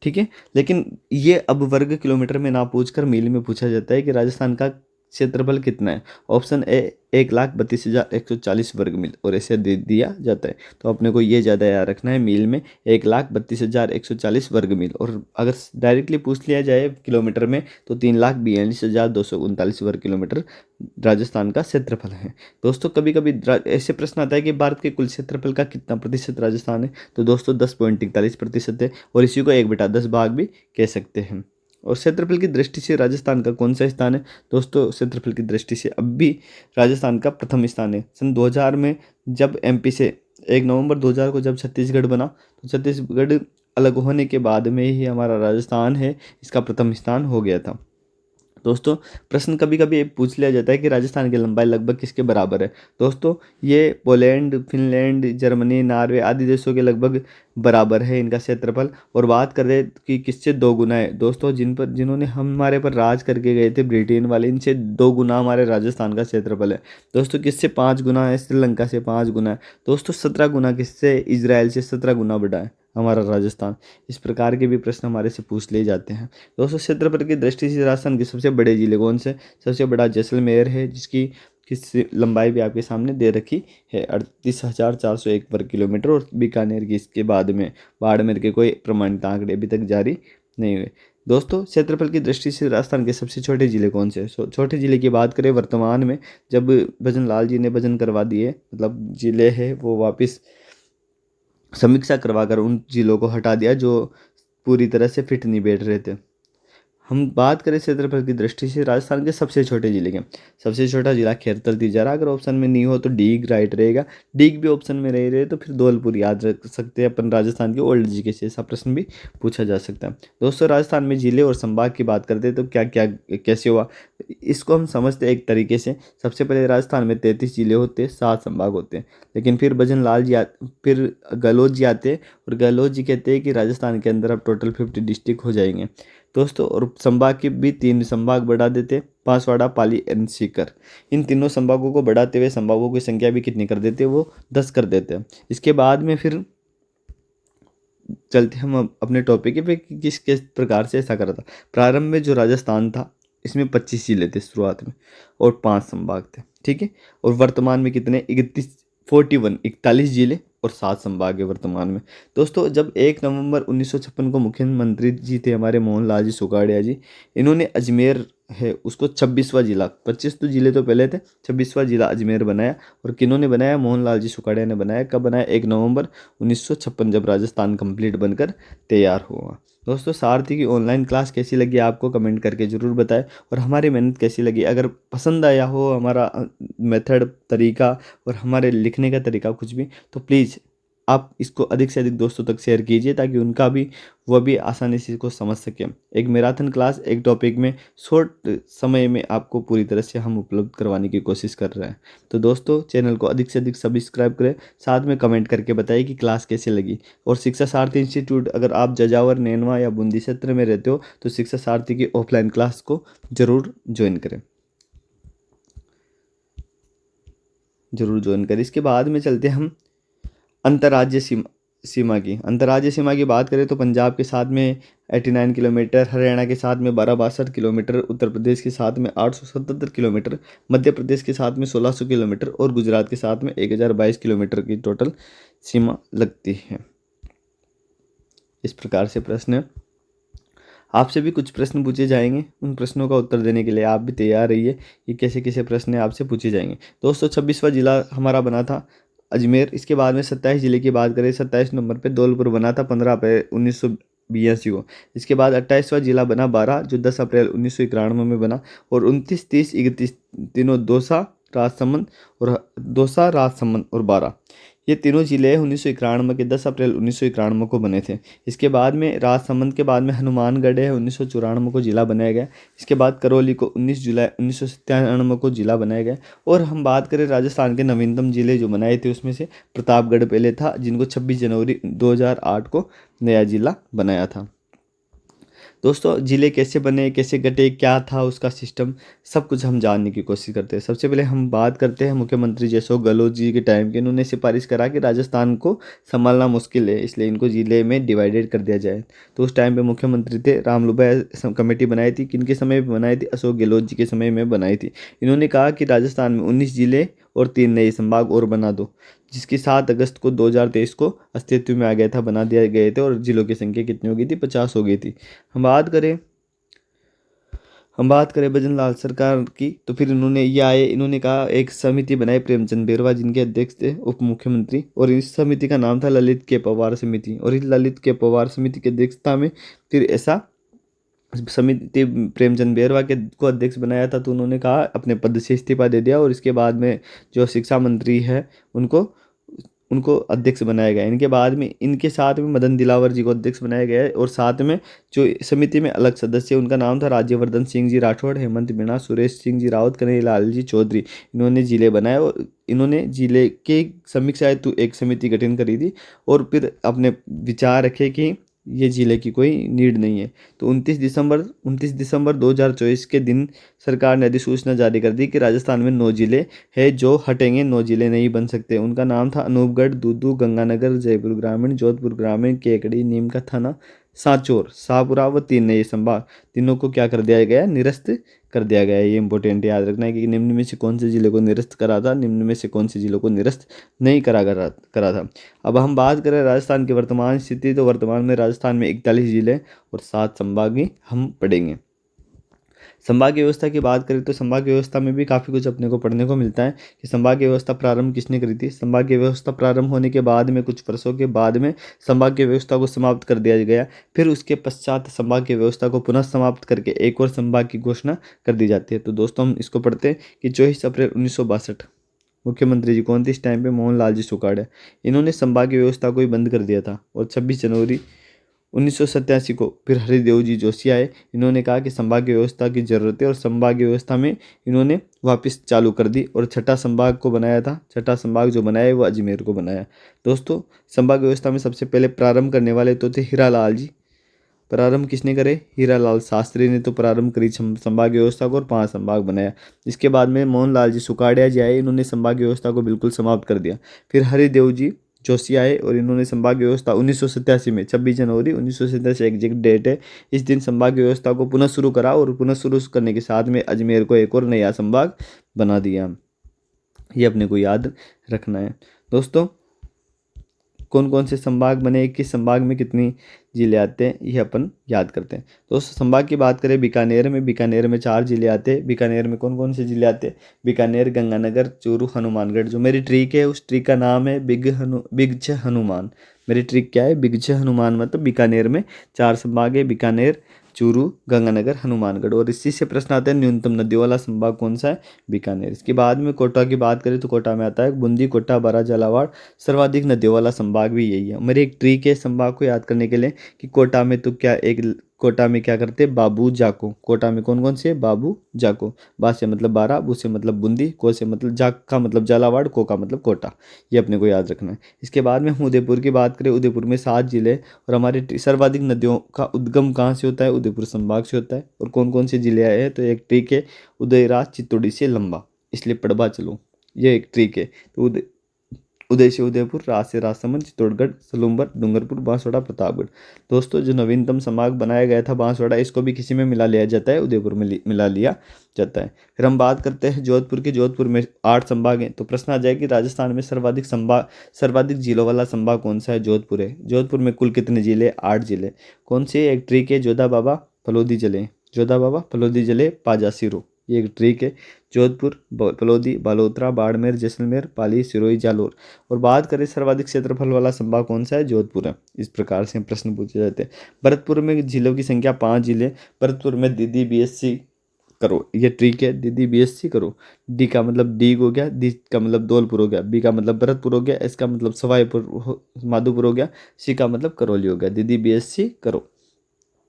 ठीक है। लेकिन ये अब वर्ग किलोमीटर में ना पूछकर मील में पूछा जाता है कि राजस्थान का क्षेत्रफल कितना है। ऑप्शन ए 1,32,140 वर्ग मील, और ऐसे दे दिया जाता है। तो अपने को ये ज़्यादा याद रखना है, मील में 1,32,140 वर्ग मील। और अगर डायरेक्टली पूछ लिया जाए किलोमीटर में तो 3,42,239 वर्ग किलोमीटर राजस्थान का क्षेत्रफल है। दोस्तों कभी कभी ऐसे प्रश्न आता है कि भारत के कुल क्षेत्रफल का कितना प्रतिशत राजस्थान है? तो दोस्तों 10.41% है, और इसी को 1/10 भाग भी कह सकते हैं। और क्षेत्रफल की दृष्टि से राजस्थान का कौन सा स्थान है? दोस्तों क्षेत्रफल की दृष्टि से अब भी राजस्थान का प्रथम स्थान है। सन 2000 में जब एमपी से 1 नवंबर 2000 को जब छत्तीसगढ़ बना, तो छत्तीसगढ़ अलग होने के बाद में ही हमारा राजस्थान है इसका प्रथम स्थान हो गया था। दोस्तों प्रश्न कभी कभी पूछ लिया जाता है कि राजस्थान की लंबाई लगभग किसके बराबर है? दोस्तों ये पोलैंड, फिनलैंड, जर्मनी, नॉर्वे आदि देशों के लगभग बराबर है इनका क्षेत्रफल। और बात कर रहे कि किससे 2 गुना है? दोस्तों जिन्होंने हमारे पर राज करके गए थे ब्रिटेन वाले, इनसे 2 गुना हमारे राजस्थान का क्षेत्रफल है। दोस्तों किससे 5 गुना है? श्रीलंका से 5 गुना है। दोस्तों 17 गुना किससे? इजराइल से 17 गुना बड़ा है हमारा राजस्थान। इस प्रकार के भी प्रश्न हमारे से पूछ लिए जाते हैं। दोस्तों क्षेत्रफल की दृष्टि से राजस्थान के सबसे बड़े जिले कौन से? सबसे बड़ा जैसलमेर है जिसकी लंबाई भी आपके सामने दे रखी है, 38,401 वर्ग किलोमीटर। और बीकानेर की इसके बाद में, बाड़मेर के कोई प्रमाणित आंकड़े अभी तक जारी नहीं हुए। दोस्तों क्षेत्रफल की दृष्टि से राजस्थान के सबसे छोटे जिले कौन से? छोटे जिले की बात करें वर्तमान में, जब भजन लाल जी ने भजन करवा दिए, मतलब जिले है वो वापस समीक्षा करवाकर उन जिलों को हटा दिया जो पूरी तरह से फिट नहीं बैठ रहे थे। हम बात करें क्षेत्रफल की दृष्टि से राजस्थान के सबसे छोटे जिले के, सबसे छोटा जिला खैरतल तिजारा। अगर ऑप्शन में नहीं हो तो डीग राइट रहेगा। डीग भी ऑप्शन में नहीं रहे तो फिर धौलपुर याद रख सकते हैं अपन राजस्थान के ओल्ड जी के से, ऐसा प्रश्न भी पूछा जा सकता है। दोस्तों राजस्थान में जिले और संभाग की बात करते हैं तो क्या क्या कैसे हुआ, इसको हम समझते हैं एक तरीके से। सबसे पहले राजस्थान में 33 जिले होते, 7 संभाग होते हैं। लेकिन फिर भजन लाल जी फिर गहलोत जी आते हैं और गहलोत जी कहते हैं कि राजस्थान के अंदर अब टोटल 50 डिस्ट्रिक्ट हो जाएंगे। दोस्तों और संभाग के भी 3 संभाग बढ़ा देते, बांसवाड़ा, पाली एंड सीकर। इन तीनों संभागों को बढ़ाते हुए संभागों की संख्या भी कितनी कर देते हैं? वो 10 कर देते हैं। इसके बाद में फिर चलते हम अपने टॉपिक पे कि किस प्रकार से ऐसा करा था। प्रारंभ में जो राजस्थान था इसमें 25 जिले थे शुरुआत में और 5 संभाग थे। ठीक है। और वर्तमान में कितने? 41 जिले और 7 संभाग है वर्तमान में। दोस्तों जब 1 नवंबर 1956 को मुख्यमंत्री जी थे हमारे मोहनलाल जी सुखाड़िया जी, इन्होंने अजमेर है उसको 26वां जिला, 25 तो जिले तो पहले थे, 26वां जिला अजमेर बनाया। और किन्होंने बनाया? मोहनलाल जी सुखाड़िया ने बनाया। कब बनाया? 1 नवंबर 1956 जब राजस्थान कंप्लीट बनकर तैयार हुआ। दोस्तों सारथी की ऑनलाइन क्लास कैसी लगी आपको कमेंट करके ज़रूर बताएं, और हमारी मेहनत कैसी लगी। अगर पसंद आया हो हमारा मेथड, तरीका और हमारे लिखने का तरीका कुछ भी, तो प्लीज़ आप इसको अधिक से अधिक दोस्तों तक शेयर कीजिए, ताकि उनका भी वह भी आसानी से इसको समझ सकें। एक मैराथन क्लास एक टॉपिक में शॉर्ट समय में आपको पूरी तरह से हम उपलब्ध करवाने की कोशिश कर रहे हैं। तो दोस्तों चैनल को अधिक से अधिक सब्सक्राइब करें, साथ में कमेंट करके बताइए कि क्लास कैसी लगी। और शिक्षा सारथी इंस्टीट्यूट, अगर आप जजावर, नैनवा या बूंदी क्षेत्र में रहते हो तो शिक्षा सारथी की ऑफलाइन क्लास को ज़रूर ज्वाइन करें, ज़रूर ज्वाइन करें। इसके बाद में चलते हैं हम अंतर्राज्यीय सीमा की बात करें तो पंजाब के साथ में 89 किलोमीटर, हरियाणा के साथ में 1262 किलोमीटर, उत्तर प्रदेश के साथ में 877 किलोमीटर, मध्य प्रदेश के साथ में 1600 किलोमीटर और गुजरात के साथ में 1022 किलोमीटर की टोटल सीमा लगती है। इस प्रकार से प्रश्न है। आपसे भी कुछ प्रश्न पूछे जाएंगे, उन प्रश्नों का उत्तर देने के लिए आप भी तैयार रहिए कि कैसे कैसे प्रश्न आपसे पूछे जाएंगे। दोस्तों 26वां जिला हमारा बना था अजमेर। इसके बाद में 27 जिले की बात करें, 27 नंबर पे धौलपुर बना था 15 अप्रैल 1982 को। इसके बाद 28वां जिला बना 12, जो 10 अप्रैल 1991 में बना। और 29, 30, 31 तीनों दौसा, राजसमंद और बारा, ये तीनों जिले 1991 के 10 अप्रैल 1991 को बने थे। इसके बाद में राजसमंद के बाद में हनुमानगढ़ है, 1994 को जिला बनाया गया। इसके बाद करौली को 19 जुलाई 1997 को जिला बनाया गया। और हम बात करें राजस्थान के नवीनतम जिले जो बनाए थे, उसमें से प्रतापगढ़ पहले था, जिनको 26 जनवरी 2008 को नया जिला बनाया था। दोस्तों जिले कैसे बने, कैसे गठे, क्या था उसका सिस्टम, सब कुछ हम जानने की कोशिश करते हैं। सबसे पहले हम बात करते हैं मुख्यमंत्री जी अशोक गहलोत जी के टाइम की। इन्होंने सिफारिश करा कि राजस्थान को संभालना मुश्किल है, इसलिए इनको जिले में डिवाइडेड कर दिया जाए। तो उस टाइम पे मुख्यमंत्री थे रामलुबा कमेटी बनाई थी। किनके समय में बनाई थी? अशोक गहलोत जी के समय में बनाई थी। इन्होंने कहा कि राजस्थान में 19 जिले और 3 नए संभाग और बना दो, जिसकी 7 अगस्त को 2023 को अस्तित्व में आ गया था, बना दिया गए थे। और जिलों की संख्या कितनी हो गई थी? 50 हो गई थी। हम बात करें भजन लाल सरकार की, तो फिर इन्होंने कहा, एक समिति बनाई प्रेमचंद बेरवा जिनके अध्यक्ष थे उप मुख्यमंत्री, और इस समिति का नाम था ललित के पवार समिति। और इस ललित के पवार समिति की अध्यक्षता में फिर ऐसा समिति प्रेमचंद बेरवा के को अध्यक्ष बनाया था। तो उन्होंने कहा, अपने पद से इस्तीफा दे दिया। और इसके बाद में जो शिक्षा मंत्री है उनको उनको अध्यक्ष बनाया गया। इनके बाद में इनके साथ में मदन दिलावर जी को अध्यक्ष बनाया गया है। और साथ में जो समिति में अलग सदस्य, उनका नाम था राज्यवर्धन सिंह जी राठौड़, हेमंत मीणा, सुरेश सिंह जी रावत, कन्हैयालाल जी चौधरी। इन्होंने जिले बनाए और इन्होंने जिले के समीक्षा हेतु एक समिति गठन करी थी। और फिर अपने विचार रखे कि ये जिले की कोई नीड नहीं है। तो 29 दिसंबर 2024 के दिन सरकार ने अधिसूचना जारी कर दी कि राजस्थान में 9 जिले हैं जो हटेंगे, 9 जिले नहीं बन सकते। उनका नाम था अनूपगढ़, दूदू, गंगानगर, जयपुर ग्रामीण, जोधपुर ग्रामीण, केकड़ी, नीम का थाना, सांचौर, शाहपुरा व 3 नए संभाग। तीनों को क्या कर दिया गया? निरस्त कर दिया गया है। ये इंपॉर्टेंट याद रखना है कि निम्न में से कौन से जिले को निरस्त करा था, निम्न में से कौन से जिलों को निरस्त नहीं करा था। अब हम बात करें राजस्थान की वर्तमान स्थिति, तो वर्तमान में राजस्थान में 41 जिले और 7 संभाग ही हम पढ़ेंगे। संभागीय व्यवस्था की बात करें तो संभागीय व्यवस्था में भी काफ़ी कुछ अपने को पढ़ने को मिलता है कि संभागीय व्यवस्था प्रारंभ किसने करी थी। संभागीय व्यवस्था प्रारंभ होने के बाद में कुछ वर्षों के बाद में संभागीय व्यवस्था को समाप्त कर दिया गया। फिर उसके पश्चात संभागीय व्यवस्था को पुनः समाप्त करके एक और संभाग की घोषणा कर दी जाती है। तो दोस्तों हम इसको पढ़ते हैं कि 24 अप्रैल 1962 मुख्यमंत्री जी कौन थे इस टाइम पे? मोहनलाल जी सुखाड़े। इन्होंने संभागीय व्यवस्था को ही बंद कर दिया था। और 26 जनवरी 1987 को फिर हरिदेव जी जोशी आए। इन्होंने कहा कि संभागीय व्यवस्था की ज़रूरत है, और संभागीय व्यवस्था में इन्होंने वापस चालू कर दी और छठा संभाग को बनाया था। छठा संभाग जो बनाया वो अजमेर को बनाया। दोस्तों संभाग व्यवस्था में सबसे पहले प्रारंभ करने वाले तो थे हीरालाल जी। प्रारंभ किसने करे? हीरालाल शास्त्री ने तो प्रारंभ करी संभाग व्यवस्था को और 5 संभाग बनाया। इसके बाद में मोहनलाल जी सुखाड़िया जी आए, इन्होंने संभाग व्यवस्था को बिल्कुल समाप्त कर दिया। फिर हरिदेव जी जोशी आए और इन्होंने संभाग व्यवस्था 1987 में 26 जनवरी 1987 एग्जैक्ट डेट है, इस दिन संभाग व्यवस्था को पुनः शुरू करा। और पुनः शुरू करने के साथ में अजमेर को एक और नया संभाग बना दिया। ये अपने को याद रखना है। दोस्तों कौन कौन से संभाग बने, किस संभाग में कितनी जिले आते हैं, ये अपन याद करते हैं। तो संभाग की बात करें बीकानेर में 4 जिले आते हैं। बीकानेर में कौन कौन से जिले आते हैं? बीकानेर, गंगानगर, चूरू, हनुमानगढ़। जो मेरी ट्रिक है उस ट्रिक का नाम है बिग हनुमान। मेरी ट्रिक क्या है? बिग हनुमान। मतलब बीकानेर में 4 संभाग है, बीकानेर, चूरू, गंगानगर, हनुमानगढ़। और इसी से प्रश्न आता है न्यूनतम नदियों वाला संभाग कौन सा है? बीकानेर। इसके बाद में कोटा की बात करें तो कोटा में आता है बूंदी, कोटा, बारा, झालावाड़। सर्वाधिक नदियों वाला संभाग भी यही है। मेरी एक ट्रिक है संभाग को याद करने के लिए कि कोटा में क्या करते हैं? बाबू जाको। कोटा में कौन कौन से? बाबू जाको। बा से मतलब बारह, बू से मतलब बूंदी, को से मतलब जाक का मतलब झालावाड़, को का मतलब कोटा। ये अपने को याद रखना है। इसके बाद में हम उदयपुर की बात करें, उदयपुर में 7 जिले। और हमारे सर्वाधिक नदियों का उद्गम कहाँ से होता है? उदयपुर संभाग से होता है। और कौन कौन से जिले आए हैं? तो एक ट्रिक है उदयराज चित्तौड़ी से लंबा, इसलिए पड़बा चलो, ये एक ट्रिक है। तो उदय से उदयपुर, राज से राजसमंद, चित्तौड़गढ़, सलूम्बर, डूंगरपुर, बांसवाड़ा, प्रतापगढ़। दोस्तों जो नवीनतम संभाग बनाया गया था बांसवाड़ा, इसको भी किसी में मिला लिया जाता है, उदयपुर में मिला लिया जाता है। फिर हम बात करते हैं जोधपुर की। जोधपुर में 8 संभाग हैं। तो प्रश्न आ जाए कि राजस्थान में सर्वाधिक जिलों वाला संभाग कौन सा है? जोधपुर है। जोधपुर में कुल कितने जिले? 8 जिले। कौन से? एक ट्रिक है जोधा बाबा फलोदी जिले, जोधा बाबा फलोदी जिले, पाजा सिरो, ये एक ट्रिक है। जोधपुर, फलोदी, बालोतरा, बाड़मेर, जैसलमेर, पाली, सिरोही, जालोर। और बात करें सर्वाधिक क्षेत्रफल वाला संभाग कौन सा है? जोधपुर है। इस प्रकार से प्रश्न पूछे जाते हैं। भरतपुर में जिलों की संख्या 5 जिले। भरतपुर में दीदी बीएससी करो, ये ट्रिक है, दीदी बीएससी करो। डी का मतलब डी हो गया, दी का मतलब धौलपुर हो गया, बी का मतलब भरतपुर हो गया, एस का मतलब माधोपुर हो गया, सी का मतलब करौली हो गया। दीदी बीएससी करो,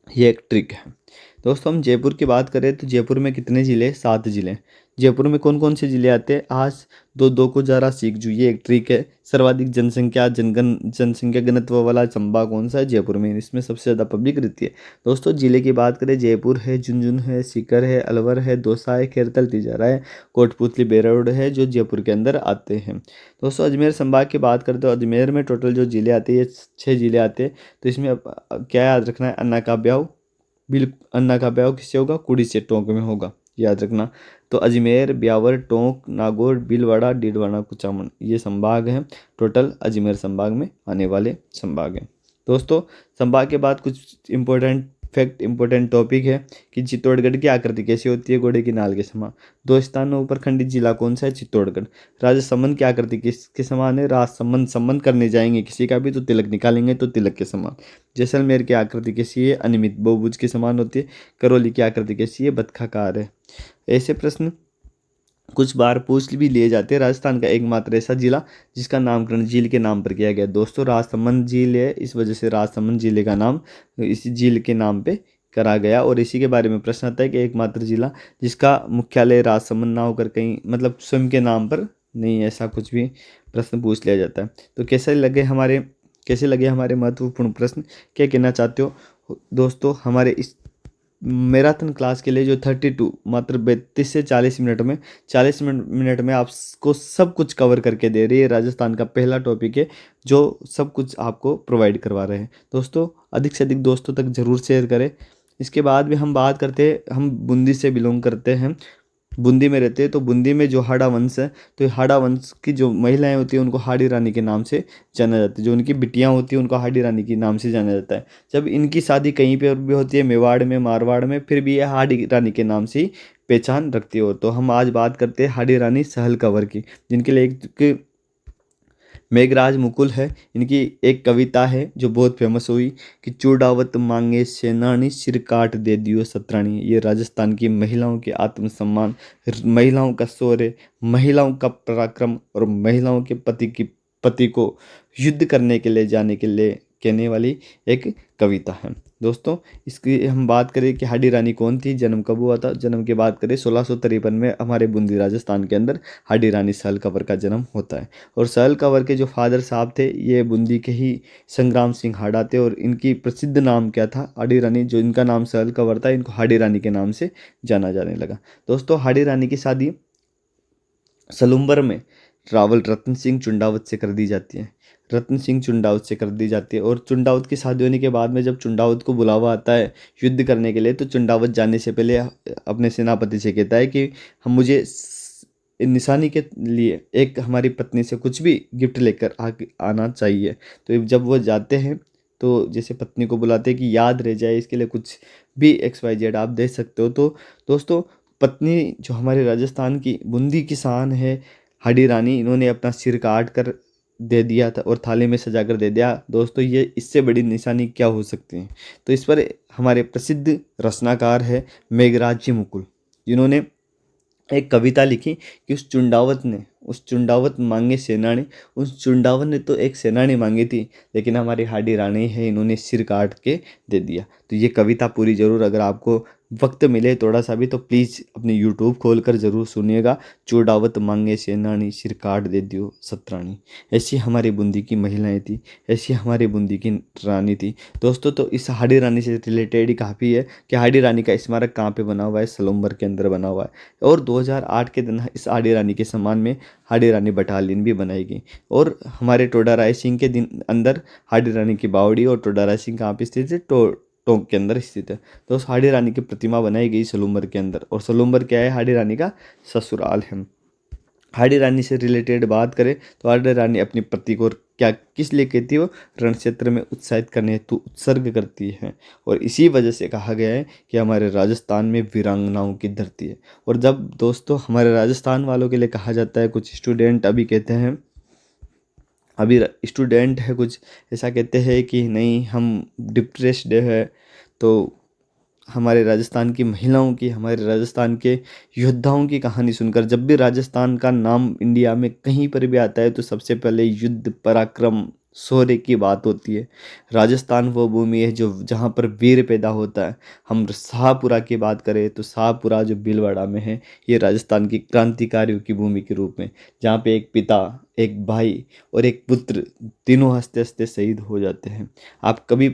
ये एक ट्रिक है। दोस्तों हम जयपुर की बात करें तो जयपुर में कितने ज़िले? 7 ज़िले। जयपुर में कौन कौन से ज़िले आते हैं? आज दो दो को जरा सीख जू, ये एक ट्रिक है। सर्वाधिक जनसंख्या घनत्व वाला संभाग कौन सा है? जयपुर में। इसमें सबसे ज़्यादा पब्लिक रहती है। दोस्तों जिले की बात करें, जयपुर है, झुंझुनू है, सीकर है, अलवर है, दौसा है, खेरतल, तिजारा है, कोटपूतली, बेरोड है, जो जयपुर के अंदर आते हैं। दोस्तों अजमेर संभाग की बात करते हो, अजमेर में टोटल जो ज़िले आते हैं ये 6 ज़िले आते हैं। तो इसमें क्या याद रखना है? अन्ना का ब्याह, अन्ना का ब्याह किससे होगा? कुड़ी से, टोंक में होगा, याद रखना। तो अजमेर, ब्यावर, टोंक, नागौर, भीलवाड़ा, डीडवाना, कुचामन, ये संभाग हैं टोटल अजमेर संभाग में आने वाले संभाग हैं। दोस्तों संभाग के बाद कुछ इंपॉर्टेंट टॉपिक है कि चित्तौड़गढ़ की आकृति कैसी होती है? घोड़े की नाल के समान। 2 स्थानों पर खंडित जिला कौन सा है? चित्तौड़गढ़। राजसमंद की आकृति किसके समान है? संबंध करने जाएंगे किसी का भी तो तिलक निकालेंगे तो तिलक के समान। जैसलमेर की आकृति कैसी है? अनियमित, बहुभुज के समान होती है। करौली की आकृति कैसी है? बतखाकार है। ऐसे प्रश्न कुछ बार पूछ भी लिए जाते हैं। राजस्थान का एकमात्र ऐसा जिला जिसका नामकरण झील के नाम पर किया गया। दोस्तों राजसमंद झील है, इस वजह से राजसमंद जिले का नाम इस झील के नाम पे करा गया। और इसी के बारे में प्रश्न आता है कि एकमात्र जिला जिसका मुख्यालय राजसमंद ना होकर कहीं मतलब स्वयं के नाम पर नहीं, ऐसा कुछ भी प्रश्न पूछ लिया जाता है। तो कैसे लगे हमारे महत्वपूर्ण प्रश्न? क्या कहना चाहते हो? दोस्तों हमारे इस मैराथन क्लास के लिए जो 32 मात्र 32 से 40 मिनट में 40 मिनट में आपको सब कुछ कवर करके दे रही है। राजस्थान का पहला टॉपिक है जो सब कुछ आपको प्रोवाइड करवा रहे हैं। दोस्तों अधिक से अधिक दोस्तों तक ज़रूर शेयर करें। इसके बाद भी हम बात करते हैं, हम बूंदी से बिलोंग करते हैं, बूंदी में रहते हैं। तो बूंदी में जो हाड़ा वंश है, तो हाड़ा वंश की जो महिलाएं होती हैं उनको हाड़ी रानी के नाम से जाना जाता है। जो उनकी बिटियां होती हैं उनको हाड़ी रानी के नाम से जाना जाता है। जब इनकी शादी कहीं पे और भी होती है, मेवाड़ में, मारवाड़ में, फिर भी यह हाड़ी रानी के नाम से ही पहचान रखती है। तो हम आज बात करते हैं हाड़ी रानी सहल कंवर की, जिनके लिए एक मेघराज मुकुल है। इनकी एक कविता है जो बहुत फेमस हुई कि चूड़ावत मांगे सेनानी, सिर काट दे दियो सतरानी। ये राजस्थान की महिलाओं के आत्मसम्मान, महिलाओं का शौर्य, महिलाओं का पराक्रम और महिलाओं के पति को युद्ध करने के लिए जाने के लिए कहने वाली एक कविता है। दोस्तों इसकी हम बात करें कि हाडी रानी कौन थी, जन्म कब हुआ था? जन्म की बात करें 1653 में हमारे बूंदी राजस्थान के अंदर हाडी रानी सहल कंवर का जन्म होता है। और सहल कंवर के जो फादर साहब थे ये बूंदी के ही संग्राम सिंह हाड़ा थे। और इनकी प्रसिद्ध नाम क्या था? हाडी रानी। जो इनका नाम सहल कंवर था, इनको हाडी रानी के नाम से जाना जाने लगा। दोस्तों हाडी रानी की शादी सलूम्बर में रावल रतन सिंह चुंडावत से कर दी जाती है। रतन सिंह चुंडावत से कर दी जाती है। और चुंडावत की शादी होने के बाद में जब चुंडावत को बुलावा आता है युद्ध करने के लिए, तो चुंडावत जाने से पहले अपने सेनापति से कहता है कि हम मुझे निशानी के लिए एक हमारी पत्नी से कुछ भी गिफ्ट लेकर आना चाहिए। तो जब वो जाते हैं तो जैसे पत्नी को बुलाते हैं कि याद रह जाए, इसके लिए कुछ भी XYZ आप दे सकते हो। तो दोस्तों, पत्नी जो हमारे राजस्थान की बूंदी की शान है, हाडी रानी, इन्होंने अपना सिर काट कर दे दिया था और थाली में सजा कर दे दिया। दोस्तों, ये इससे बड़ी निशानी क्या हो सकती है। तो इस पर हमारे प्रसिद्ध रचनाकार है मेघराज जी मुकुल, जिन्होंने एक कविता लिखी कि उस चुंडावत मांगे सेनानी, उस चुंडावत ने तो एक सेनानी मांगी थी, लेकिन हमारी हाडी रानी है, इन्होंने सिर काट के दे दिया। तो ये कविता पूरी जरूर, अगर आपको वक्त मिले थोड़ा सा भी, तो प्लीज़ अपनी यूट्यूब खोल कर ज़रूर सुनिएगा। चुंडावत मांगे सेनानी, सिर काट दे दियो सतरानी। ऐसी हमारी बूंदी की महिलाएं थी, ऐसी हमारी बूंदी की रानी थी। दोस्तों, तो इस हाडी रानी से रिलेटेड ही काफ़ी है कि हाडी रानी का स्मारक कहाँ पे बना हुआ है, सलूम्बर के अंदर बना हुआ है। और 2008 के दिन इस हाडी रानी के सम्मान में हाडी रानी बटालियन भी बनाई गई। और हमारे टोडा राय सिंह के दिन अंदर हाडी रानी की बावड़ी, और टोडा राय सिंह कहाँ पे स्थित है, टोंक के अंदर स्थित है। तो उस हाडी रानी की प्रतिमा बनाई गई सलूम्बर के अंदर, और सलूम्बर क्या है, हाडी रानी का ससुराल है। हाडी रानी से रिलेटेड बात करें तो हाडी रानी अपनी पति को क्या किस लिए कहती है, वो रण क्षेत्र में उत्साहित करने हेतु उत्सर्ग करती है। और इसी वजह से कहा गया है कि हमारे राजस्थान में वीरांगनाओं की धरती है। और जब दोस्तों हमारे राजस्थान वालों के लिए कहा जाता है, कुछ स्टूडेंट अभी कहते हैं, अभी स्टूडेंट है कुछ ऐसा कहते हैं कि नहीं हम डिप्रेस्ड है। तो हमारे राजस्थान की महिलाओं की, हमारे राजस्थान के योद्धाओं की कहानी सुनकर, जब भी राजस्थान का नाम इंडिया में कहीं पर भी आता है तो सबसे पहले युद्ध, पराक्रम, शौर्य की बात होती है। राजस्थान वो भूमि है जो जहाँ पर वीर पैदा होता है। हम शाहपुरा की बात करें तो शाहपुरा जो भीलवाड़ा में है, ये राजस्थान की क्रांतिकारियों की भूमि के रूप में, जहाँ पे एक पिता, एक भाई और एक पुत्र, तीनों हंसते हंसते शहीद हो जाते हैं। आप कभी